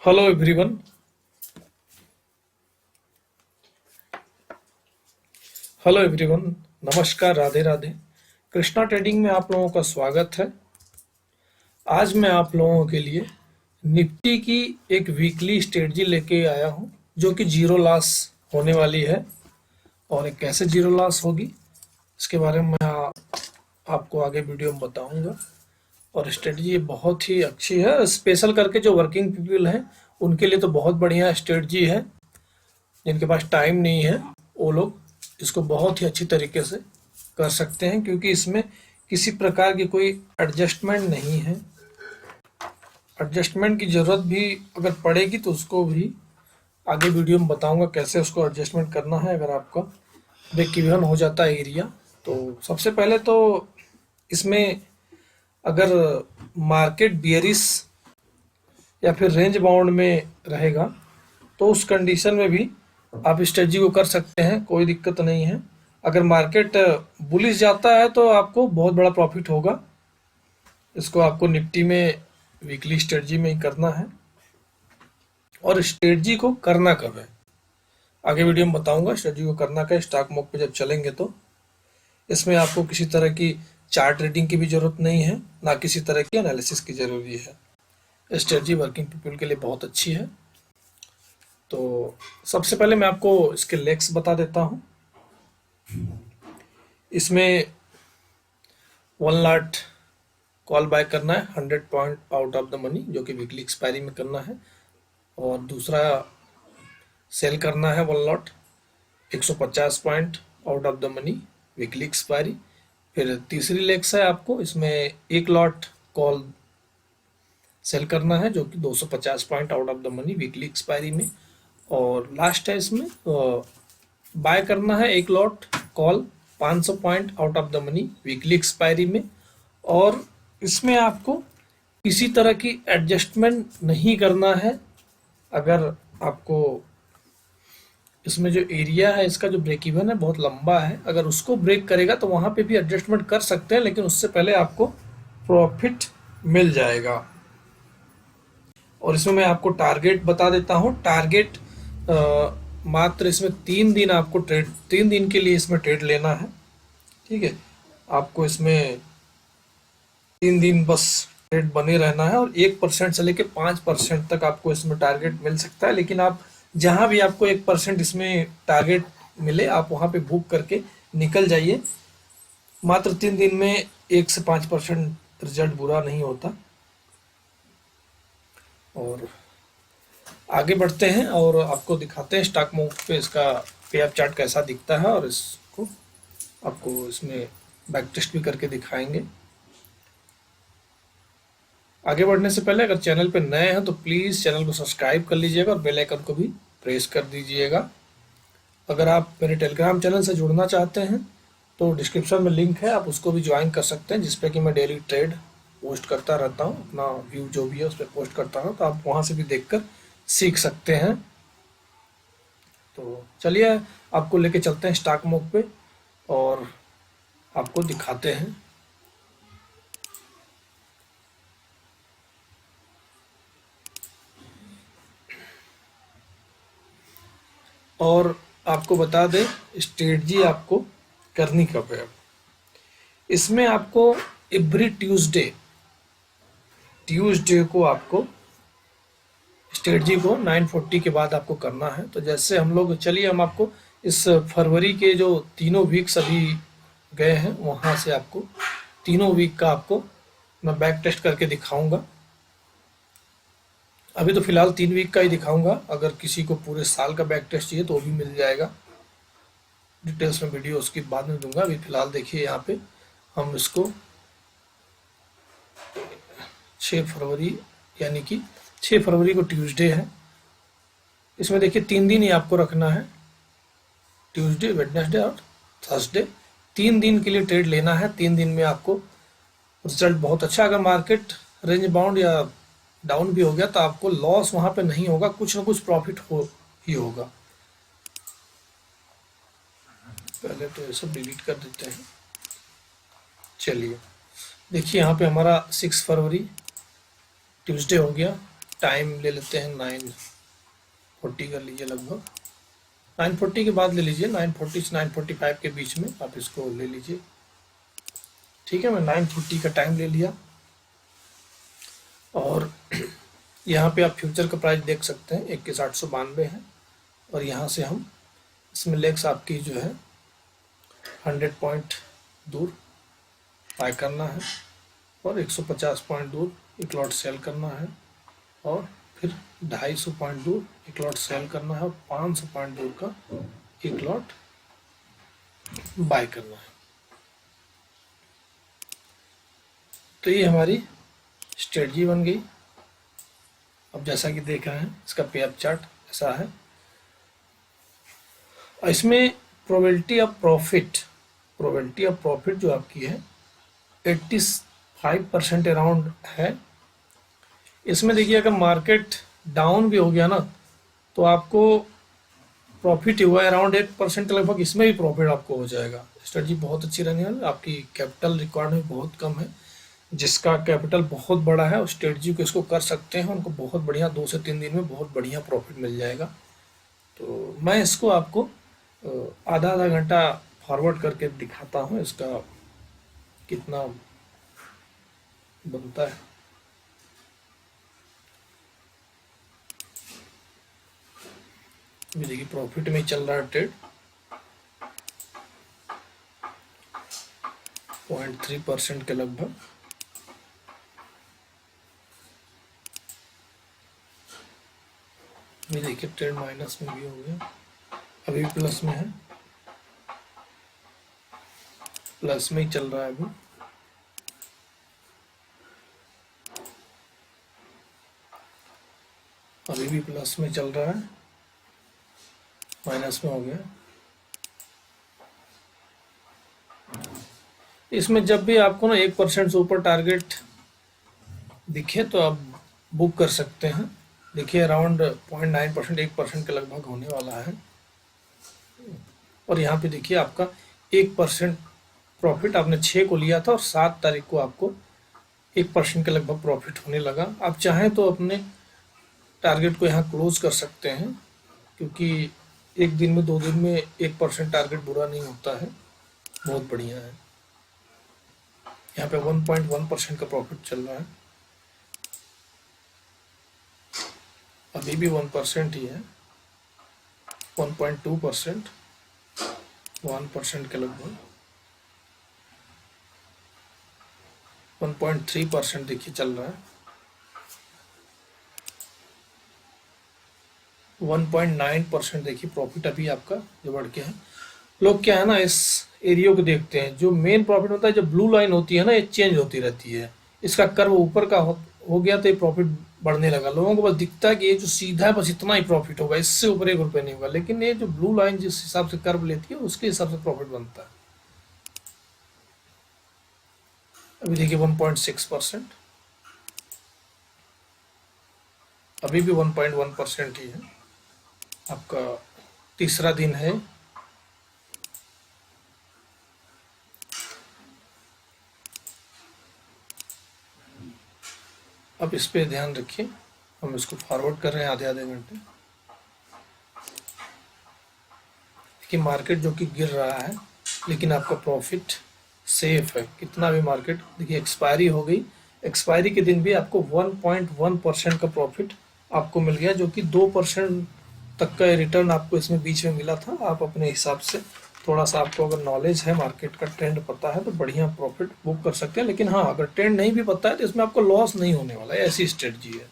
Hello everyone. Hello everyone, नमस्कार, Radhe Radhe. Krishna trading में आप लोगों का स्वागत है। आज मैं आप लोगों के लिए निफ्टी की एक वीकली स्ट्रेटजी लेके आया हूं, जो कि जीरो लॉस होने वाली है। और एक कैसे जीरो लॉस होगी इसके बारे में मैं आपको आगे वीडियो में बताऊंगा। और स्ट्रेटजी ये बहुत ही अच्छी है, स्पेशल करके जो वर्किंग पीपल हैं उनके लिए तो बहुत बढ़िया स्ट्रेटजी है। जिनके पास टाइम नहीं है वो लोग इसको बहुत ही अच्छी तरीके से कर सकते हैं, क्योंकि इसमें किसी प्रकार की कोई एडजस्टमेंट नहीं है। एडजस्टमेंट की ज़रूरत भी अगर पड़ेगी तो उसको भी आगे वीडियो में बताऊंगा कैसे उसको एडजस्टमेंट करना है अगर आपका ब्रेक इवन हो जाता है एरिया। तो सबसे पहले तो इसमें अगर मार्केट बियरिश या फिर रेंज बाउंड में रहेगा तो उस कंडीशन में भी आप स्ट्रेटजी को कर सकते हैं, कोई दिक्कत नहीं है। अगर मार्केट बुलिश जाता है तो आपको बहुत बड़ा प्रॉफिट होगा। इसको आपको निफ्टी में वीकली स्ट्रेटजी में ही करना है। और स्ट्रेटजी को करना कब है आगे वीडियो में बताऊंगा। स्ट्रेटजी को करना क्या, स्टॉक मार्केट पे जब चलेंगे तो इसमें आपको किसी तरह की चार्ट रीडिंग की भी जरूरत नहीं है, ना किसी तरह की एनालिसिस की जरूरी है। स्ट्रेटजी वर्किंग पीपल के लिए बहुत अच्छी है। तो सबसे पहले मैं आपको इसके लेग्स बता देता हूं। इसमें 1 लाख कॉल बाय करना है 100 point out of the money, जो कि वीकली एक्सपायरी में करना है। और दूसरा सेल करना है 1 lot 150 point out of the money weekly expiry. फिर तीसरी लेग्स है आपको, इसमें 1 लॉट कॉल सेल करना है जो कि 250 point out of the money weekly expiry में। और लास्ट है इसमें बाय करना है 1 lot call 500 point out of the money weekly expiry में। और इसमें आपको किसी तरह की एडजस्टमेंट नहीं करना है। अगर आपको इसमें जो एरिया है इसका जो ब्रेक इवन है बहुत लंबा है, अगर उसको ब्रेक करेगा तो वहां पे भी एडजस्टमेंट कर सकते हैं, लेकिन उससे पहले आपको प्रॉफिट मिल जाएगा। और इसमें मैं आपको टारगेट बता देता हूं। टारगेट मात्र इसमें 3 दिन आपको ट्रेड, 3 दिन के लिए इसमें ट्रेड लेना है। ठीक है, आपको इसमें 3 दिन बस ट्रेड बने रहना है। और 1% से लेके 5% तक आपको इसमें टारगेट मिल सकता है, लेकिन आप जहां भी आपको 1% इसमें टारगेट मिले आप वहां पे बुक करके निकल जाइए। मात्र 3 दिन में 1 से 5% रिजल्ट बुरा नहीं होता। और आगे बढ़ते हैं और आपको दिखाते हैं स्टॉक मार्केट पे इसका पे अप चार्ट कैसा दिखता है, और इसको आपको इसमें बैक टेस्ट भी करके दिखाएंगे। आगे बढ़ने से पहले अगर चैनल पे नए हैं तो प्लीज़ चैनल को सब्सक्राइब कर लीजिएगा और बेल आइकन को भी प्रेस कर दीजिएगा। अगर आप मेरे टेलीग्राम चैनल से जुड़ना चाहते हैं तो डिस्क्रिप्शन में लिंक है, आप उसको भी ज्वाइन कर सकते हैं, जिसपे कि मैं डेली ट्रेड पोस्ट करता रहता हूँ। अपना व्यू जो भी है उस पर पोस्ट करता हूँ, तो आप वहाँ से भी देखकर सीख सकते हैं। तो चलिए आपको लेके चलते हैं स्टॉक मार्केट पे और आपको दिखाते हैं। और आपको बता दें स्ट्रेटजी आपको करनी कब है। इसमें आपको एवरी ट्यूसडे को आपको स्ट्रेटजी को 9:40 के बाद आपको करना है। तो जैसे हम लोग, चलिए हम आपको इस फरवरी के जो तीनों वीक्स अभी गए हैं वहां से आपको तीनों वीक का आपको मैं बैक टेस्ट करके दिखाऊंगा। अभी तो फिलहाल 3 वीक का ही दिखाऊंगा, अगर किसी को पूरे साल का बैक टेस्ट चाहिए तो वो भी मिल जाएगा। डिटेल्स में वीडियो उसकी बाद में दूंगा। अभी फिलहाल देखिए यहाँ पे हम इसको 6 फरवरी यानी कि 6 फरवरी को ट्यूसडे है। इसमें देखिए 3 दिन ही आपको रखना है, ट्यूसडे, वेडनेसडे और थर्सडे। 3 दिन के लिए ट्रेड लेना है। 3 दिन में आपको रिजल्ट बहुत अच्छा। अगर मार्केट रेंज बाउंड या डाउन भी हो गया तो आपको लॉस वहां पे नहीं होगा, कुछ ना कुछ प्रॉफिट ही होगा। पहले तो ये सब डिलीट कर देते हैं। चलिए देखिए यहाँ पे हमारा 6 फरवरी ट्यूसडे हो गया। टाइम ले लेते हैं 9:40 कर लीजिए, लगभग 9:40 के बाद ले लीजिए, 9:40 से 9:45 के बीच में आप इसको ले लीजिए। ठीक है, मैं 9:40 का टाइम ले लिया और यहाँ पे आप फ्यूचर का प्राइस देख सकते हैं 21,892 है। और यहाँ से हम इसमें लेग्स आपकी जो है 100 पॉइंट दूर बाय करना है और 150 पॉइंट दूर एक लॉट सेल करना है और फिर 250 पॉइंट दूर एक लॉट सेल करना है और 500 पॉइंट दूर का एक लॉट बाय करना है। तो ये हमारी स्ट्रेटजी बन गई। अब जैसा कि देख रहे हैं इसका पे अप चार्ट ऐसा है। इसमें प्रोबेबिलिटी ऑफ प्रॉफिट जो आपकी है 85% अराउंड है। इसमें देखिए अगर मार्केट डाउन भी हो गया ना तो आपको प्रॉफिट हुआ है अराउंड 1% लगभग, इसमें भी प्रॉफिट आपको हो जाएगा। स्ट्रेटजी बहुत अच्छी रहने वाली है। आपकी कैपिटल रिक्वायरमेंट बहुत कम है, जिसका कैपिटल बहुत बड़ा है उस स्ट्रेटजी को इसको कर सकते हैं, उनको बहुत बढ़िया 2 से 3 दिन में बहुत बढ़िया प्रॉफिट मिल जाएगा। तो मैं इसको आपको आधा आधा घंटा फॉरवर्ड करके दिखाता हूँ इसका कितना बनता है। देखिए प्रॉफिट में चल रहा है ट्रेड 0.3% के लगभग। ये देखिए ट्रेड माइनस में भी हो गया, अभी भी प्लस में है, प्लस में ही चल रहा है अभी। अभी भी प्लस में चल रहा है, माइनस में हो गया। इसमें जब भी आपको ना 1% से ऊपर टारगेट दिखे तो आप बुक कर सकते हैं। देखिए अराउंड 0.9% 1% के लगभग होने वाला है। और यहाँ पे देखिए आपका 1% प्रॉफिट आपने 6 को लिया था और 7 तारीख को आपको 1% के लगभग प्रॉफिट होने लगा। आप चाहें तो अपने टारगेट को यहाँ क्लोज कर सकते हैं, क्योंकि एक दिन में 2 दिन में 1% टारगेट बुरा नहीं होता है, बहुत बढ़िया है। यहाँ पे 1.1% का प्रॉफिट चल रहा है, अभी भी 1% ही है, 1.2%, 1% के लगभग, 1.3% देखिए चल रहा है, 1.9% देखिए प्रॉफिट अभी आपका जो बढ़ के है। लोग क्या है ना इस एरिया को देखते हैं, जो मेन प्रॉफिट होता है, जब ब्लू लाइन होती है ना ये चेंज होती रहती है, इसका कर्व ऊपर का हो गया तो ये प्रॉफिट बढ़ने लगा। लोगों को बस दिखता है कि ये जो सीधा है बस इतना ही प्रॉफिट होगा, इससे ऊपर 1 रुपये नहीं होगा, लेकिन ये जो ब्लू लाइन जिस हिसाब से कर्व लेती है उसके हिसाब से प्रॉफिट बनता है। अभी देखिए 1.6%, अभी भी 1.1% ही है। आपका तीसरा दिन है। अब इस पे ध्यान रखिए, हम इसको फॉरवर्ड कर रहे हैं आधे आधे घंटे। देखिए मार्केट जो कि गिर रहा है लेकिन आपका प्रॉफिट सेफ है। कितना भी मार्केट देखिए एक्सपायरी हो गई, एक्सपायरी के दिन भी आपको 1.1% का प्रॉफिट आपको मिल गया, जो कि 2% तक का रिटर्न आपको इसमें बीच में मिला था। आप अपने हिसाब से थोड़ा सा आपको अगर नॉलेज है, मार्केट का ट्रेंड पता है तो बढ़िया प्रॉफिट बुक कर सकते हैं। लेकिन हाँ, अगर ट्रेंड नहीं भी पता है तो इसमें आपको लॉस नहीं होने वाला है, ऐसी स्ट्रेटजी है।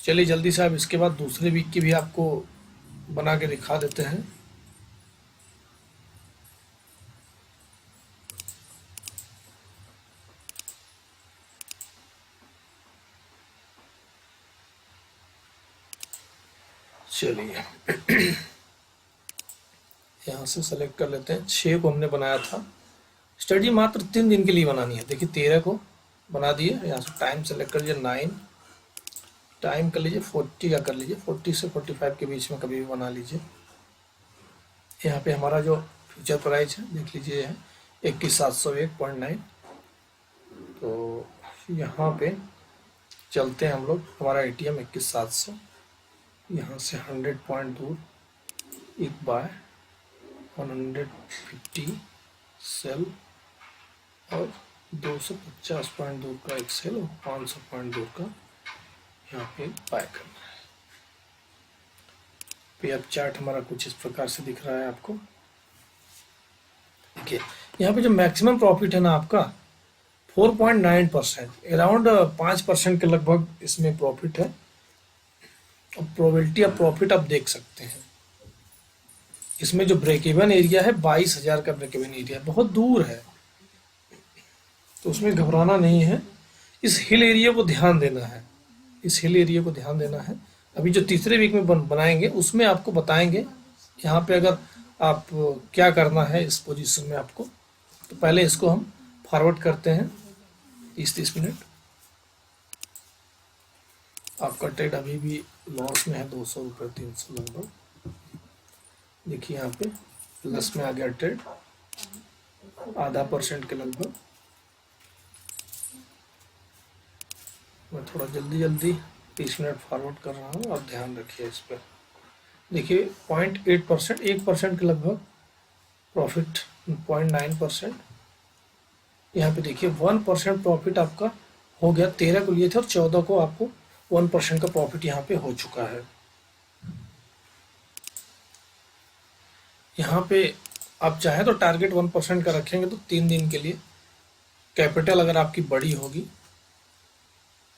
चलिए जल्दी से आप इसके बाद दूसरे वीक की भी आपको बना के दिखा देते हैं। चलिए यहाँ से सेलेक्ट कर लेते हैं। 6 को हमने बनाया था, स्टडी मात्र 3 दिन के लिए बनानी है। देखिए 13 को बना दिए, यहाँ से टाइम सेलेक्ट कर लीजिए 9, टाइम कर लीजिए 40 का कर लीजिए, 40 से 45 के बीच में कभी भी बना लीजिए। यहाँ पे हमारा जो फ्यूचर प्राइस है देख लीजिए है 21,701.9। तो यहाँ पे चलते हैं हम लोग, हमारा ATM 21700, यहाँ से 100 पॉइंट दूर एक बाय, 150 सेल और 250 पॉइंट दूर का एक सेल और 500 पॉइंट दूर का यहाँ पे बाय करना है। पे अब चार्ट हमारा कुछ इस प्रकार से दिख रहा है आपको। देखिए यहाँ पे जो मैक्सिमम प्रॉफिट है ना आपका 4.9%, अराउंड 5% के लगभग इसमें प्रॉफिट है। और प्रोबेबिलिटी ऑफ प्रॉफिट आप देख सकते हैं, इसमें जो ब्रेक इवन एरिया है 22,000 का ब्रेक इवन एरिया बहुत दूर है, तो उसमें घबराना नहीं है। इस हिल एरिया को ध्यान देना है, इस हिल एरिया को ध्यान देना है। अभी जो तीसरे वीक में बनाएंगे उसमें आपको बताएंगे यहाँ पे अगर आप क्या करना है इस पोजीशन में आपको। तो पहले इसको हम फॉरवर्ड करते हैं 30 मिनट। आपका ट्रेड अभी भी लॉस में है, 200 रुपये 300 लगभग। देखिए यहाँ पे प्लस में आ गया ट्रेड, 0.5% के लगभग। मैं थोड़ा जल्दी 30 मिनट फॉरवर्ड कर रहा हूँ, आप ध्यान रखिए इस पर। देखिए 0.8%, 1% के लगभग प्रॉफिट, 0.9%। यहाँ पे देखिए 1% प्रॉफिट आपका हो गया। 13 को लिए थे और 14 को आपको 1% का प्रॉफिट यहाँ पे हो चुका है। यहाँ पे आप चाहें तो टारगेट 1% का रखेंगे तो 3 दिन के लिए। कैपिटल अगर आपकी बड़ी होगी,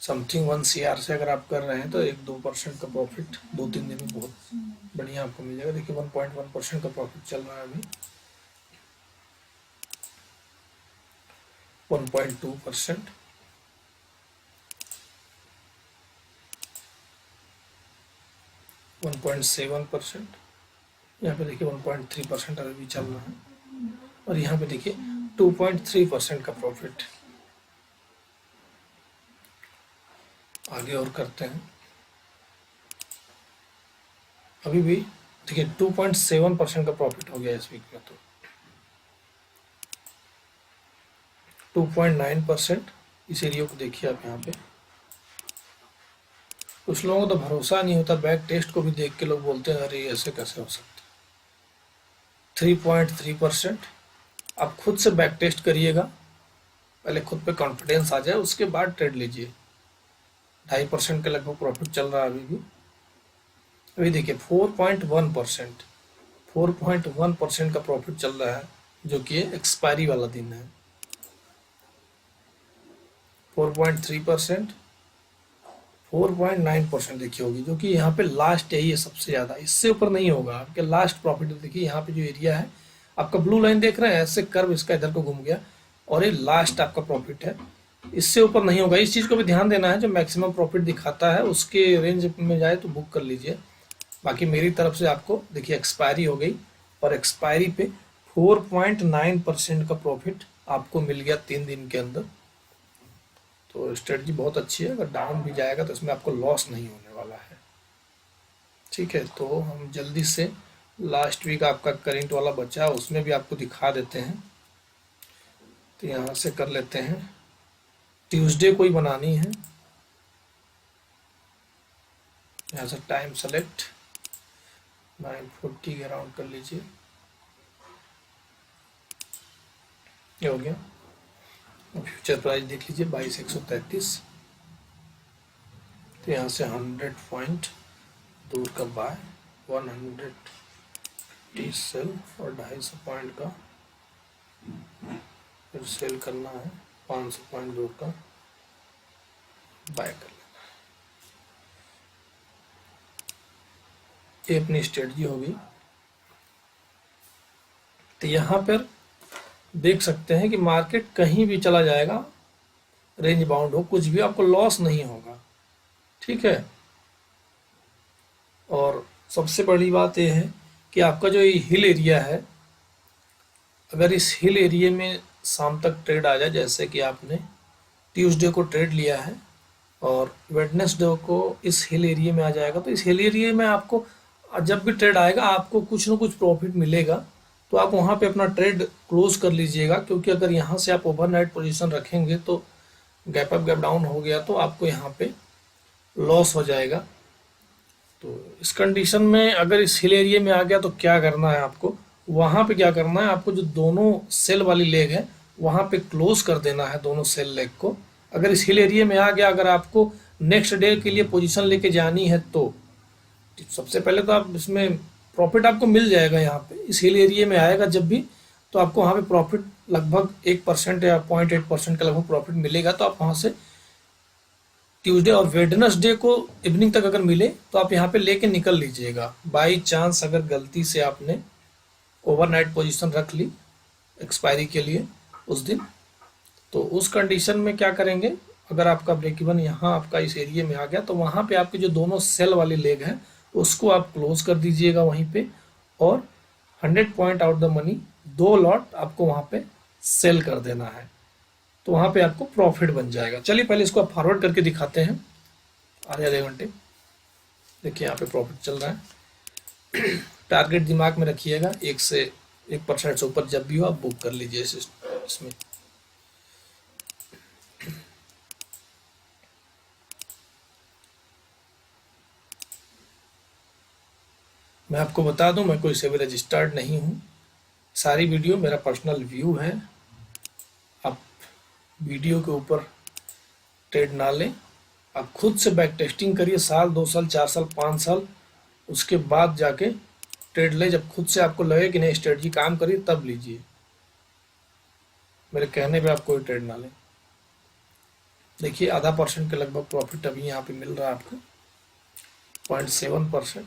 समथिंग 1 CR से अगर आप कर रहे हैं तो 1-2% का प्रॉफिट 2-3 दिन में बहुत बढ़िया आपको मिल जाएगा। देखिए 1.1% का प्रॉफिट चल रहा है अभी, 1.2%, 1.7%, यहाँ पे देखिए 1.3% अभी भी चल रहा है। और यहाँ पे देखिए 2.3% का प्रॉफिट। आगे और करते हैं, अभी भी देखिए 2.7% का प्रॉफिट हो गया इस वीक में। तो 2.9% इस एरिया को देखिए आप यहाँ पे। कुछ लोगों को तो भरोसा नहीं होता, बैक टेस्ट को भी देख के लोग बोलते हैं अरे ऐसे कैसे हो सकता है। 3.3%। आप खुद से बैक टेस्ट करिएगा, पहले खुद पे कॉन्फिडेंस आ जाए उसके बाद ट्रेड लीजिए। 2.5% के लगभग प्रॉफिट चल रहा है अभी भी। अभी देखिए 4.1%, 4.1% का प्रॉफिट चल रहा है, जो कि एक्सपायरी वाला दिन है। 4.3%, 4.9% देखिए होगी, जो कि यहाँ पे लास्ट यही है सबसे ज़्यादा, इससे ऊपर नहीं होगा आपके लास्ट प्रॉफिट। देखिए यहाँ पे जो एरिया है आपका ब्लू लाइन देख रहे हैं, ऐसे कर्व इसका इधर को घूम गया और ये लास्ट आपका प्रॉफिट है, इससे ऊपर नहीं होगा। इस चीज़ को भी ध्यान देना है, जो मैक्सिमम प्रॉफिट दिखाता है उसके रेंज में जाए तो बुक कर लीजिए। बाकी मेरी तरफ से आपको देखिए एक्सपायरी हो गई और एक्सपायरी पे 4.9% का प्रॉफिट आपको मिल गया 3 दिन के अंदर। तो स्ट्रेटजी बहुत अच्छी है, अगर डाउन भी जाएगा तो इसमें आपको लॉस नहीं होने वाला है। ठीक है, तो हम जल्दी से लास्ट वीक आपका करेंट वाला बचा है उसमें भी आपको दिखा देते हैं। तो यहाँ से कर लेते हैं, ट्यूसडे को ही बनानी है। यहाँ से टाइम सेलेक्ट 9:40 के अराउंड कर लीजिए, ये हो गया। फ्यूचर प्राइस देख लीजिए 22,133। तो यहाँ से 100 पॉइंट दूर का बाय, 150 सेल और 250 पॉइंट का फिर सेल करना है, 500 पॉइंट दूर का बाय कर लेना है। ये अपनी स्ट्रेटजी होगी। तो यहाँ पर देख सकते हैं कि मार्केट कहीं भी चला जाएगा, रेंज बाउंड हो कुछ भी, आपको लॉस नहीं होगा। ठीक है, और सबसे बड़ी बात यह है कि आपका जो ये हिल एरिया है, अगर इस हिल एरिया में शाम तक ट्रेड आ जाए, जैसे कि आपने ट्यूसडे को ट्रेड लिया है और वेडनेसडे को इस हिल एरिया में आ जाएगा, तो इस हिल एरिया में आपको जब भी ट्रेड आएगा आपको कुछ ना कुछ प्रॉफिट मिलेगा। तो आप वहाँ पे अपना ट्रेड क्लोज कर लीजिएगा, क्योंकि अगर यहाँ से आप ओवरनाइट पोजीशन रखेंगे तो गैप अप गैप डाउन हो गया तो आपको यहाँ पे लॉस हो जाएगा। तो इस कंडीशन में अगर इस हिल एरिया में आ गया तो क्या करना है आपको, वहां पे क्या करना है आपको, जो दोनों सेल वाली लेग है वहां पे क्लोज कर देना है दोनों सेल लेग को। अगर इस हिल एरिया में आ गया, अगर आपको नेक्स्ट डे के लिए पोजीशन लेके जानी है तो सबसे पहले तो आप इसमें प्रॉफिट आपको मिल जाएगा। यहाँ पे इस हिल एरिया में आएगा जब भी, तो आपको वहाँ पे प्रॉफिट लगभग 1% या 0.8% का लगभग प्रॉफिट मिलेगा। तो आप वहाँ से ट्यूसडे और वेडनेसडे को इवनिंग तक अगर मिले तो आप यहाँ पे लेके निकल लीजिएगा। बाई चांस अगर गलती से आपने ओवरनाइट पोजीशन रख ली एक्सपायरी के लिए उस दिन, तो उस कंडीशन में क्या करेंगे, अगर आपका ब्रेक इवन यहाँ आपका इस एरिया में आ गया तो वहाँ पे आपके जो दोनों सेल वाली लेग हैं उसको आप क्लोज कर दीजिएगा वहीं पे, और 100 point out the money 2 lot आपको वहाँ पे सेल कर देना है। तो वहाँ पे आपको प्रॉफिट बन जाएगा। चलिए पहले इसको आप फॉरवर्ड करके दिखाते हैं आधे घंटे। देखिए यहाँ पे प्रॉफिट चल रहा है। टारगेट दिमाग में रखिएगा, 1% से ऊपर जब भी हो आप बुक कर लीजिए इसमें। मैं आपको बता दूं, मैं कोई सेबी रजिस्टर्ड नहीं हूं। सारी वीडियो मेरा पर्सनल व्यू है। आप वीडियो के ऊपर ट्रेड ना लें, आप खुद से बैक टेस्टिंग करिए, साल 2 साल 4 साल 5 साल, उसके बाद जाके ट्रेड ले। जब खुद से आपको लगे कि नहीं स्ट्रेटजी काम करिए तब लीजिए। मेरे कहने पे आप कोई ट्रेड ना लें। देखिए 0.5% के लगभग प्रॉफिट अभी यहाँ पे मिल रहा है आपको, 0.7%,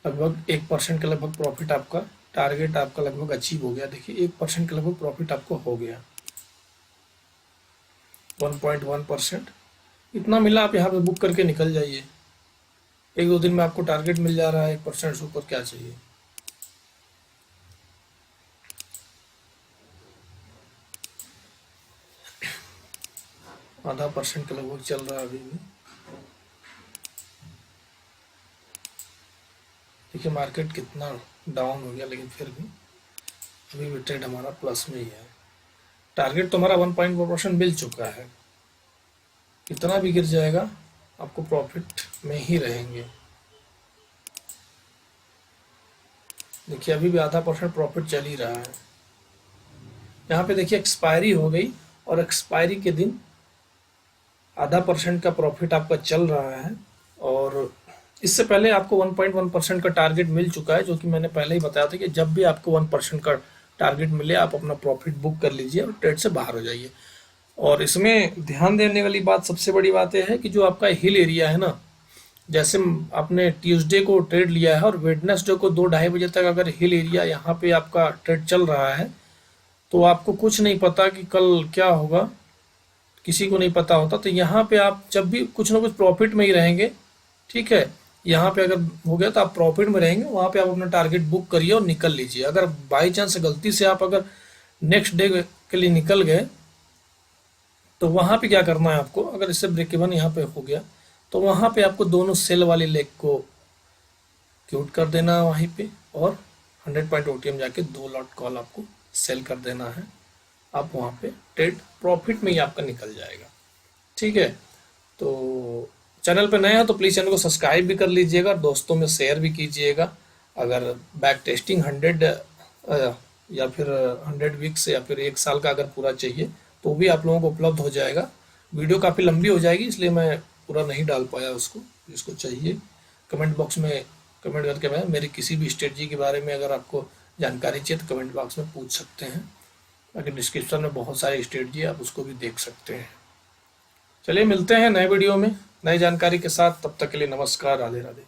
लगभग 1% के लगभग प्रॉफिट आपका, टारगेट आपका लगभग अचीव हो गया। देखिए 1% के लगभग प्रॉफिट आपको हो गया, 1.1%। इतना मिला, आप यहाँ पे बुक करके निकल जाइए। 1-2 दिन में आपको टारगेट मिल जा रहा है 1% से ऊपर, क्या चाहिए। %0.5% के लगभग चल रहा है अभी भी। देखिए मार्केट कितना डाउन हो गया, लेकिन फिर भी अभी भी ट्रेड हमारा प्लस में ही है। टारगेट तो हमारा 1.4% मिल चुका है। कितना भी गिर जाएगा आपको प्रॉफिट में ही रहेंगे। देखिए अभी भी 0.5% प्रॉफिट चल ही रहा है। यहाँ पे देखिए एक्सपायरी हो गई, और एक्सपायरी के दिन 0.5% का प्रॉफिट आपका चल रहा है, और इससे पहले आपको 1.1% का टारगेट मिल चुका है, जो कि मैंने पहले ही बताया था कि जब भी आपको 1% का टारगेट मिले आप अपना प्रॉफिट बुक कर लीजिए और ट्रेड से बाहर हो जाइए। और इसमें ध्यान देने वाली बात, सबसे बड़ी बात यह है कि जो आपका हिल एरिया है ना, जैसे आपने ट्यूसडे को ट्रेड लिया है और वेडनेसडे को 2-2:30 बजे तक अगर हिल एरिया यहाँ पे आपका ट्रेड चल रहा है, तो आपको कुछ नहीं पता कि कल क्या होगा, किसी को नहीं पता होता। तो यहाँ पे आप जब भी कुछ ना कुछ प्रॉफिट में ही रहेंगे, ठीक है। यहाँ पे अगर हो गया तो आप प्रॉफिट में रहेंगे, वहाँ पे आप अपना टारगेट बुक करिए और निकल लीजिए। अगर बाई चांस गलती से आप अगर नेक्स्ट डे के लिए निकल गए, तो वहाँ पे क्या करना है आपको, अगर इससे ब्रेक इवन यहाँ पे हो गया तो वहाँ पे आपको दोनों सेल वाली लेग को क्यूट कर देना है वहीं पे, और 100 पॉइंट OTM जाके 2 लॉट कॉल आपको सेल कर देना है। आप वहाँ पे ट्रेड प्रॉफिट में ही आपका निकल जाएगा, ठीक है। तो चैनल पे नए हैं तो प्लीज़ चैनल को सब्सक्राइब भी कर लीजिएगा, दोस्तों में शेयर भी कीजिएगा। अगर बैक टेस्टिंग 100 या फिर 100 वीक्स या फिर 1 साल का अगर पूरा चाहिए तो भी आप लोगों को उपलब्ध हो जाएगा। वीडियो काफ़ी लंबी हो जाएगी, इसलिए मैं पूरा नहीं डाल पाया उसको। जिसको चाहिए कमेंट बॉक्स में कमेंट करके, मैं मेरी किसी भी स्ट्रेटजी के बारे में अगर आपको जानकारी चाहिए तो कमेंट बॉक्स में पूछ सकते हैं। बाकी डिस्क्रिप्शन में बहुत सारी स्ट्रेटजी आप उसको भी देख सकते हैं। चलिए मिलते हैं नए वीडियो में नई जानकारी के साथ, तब तक के लिए नमस्कार, राधे राधे।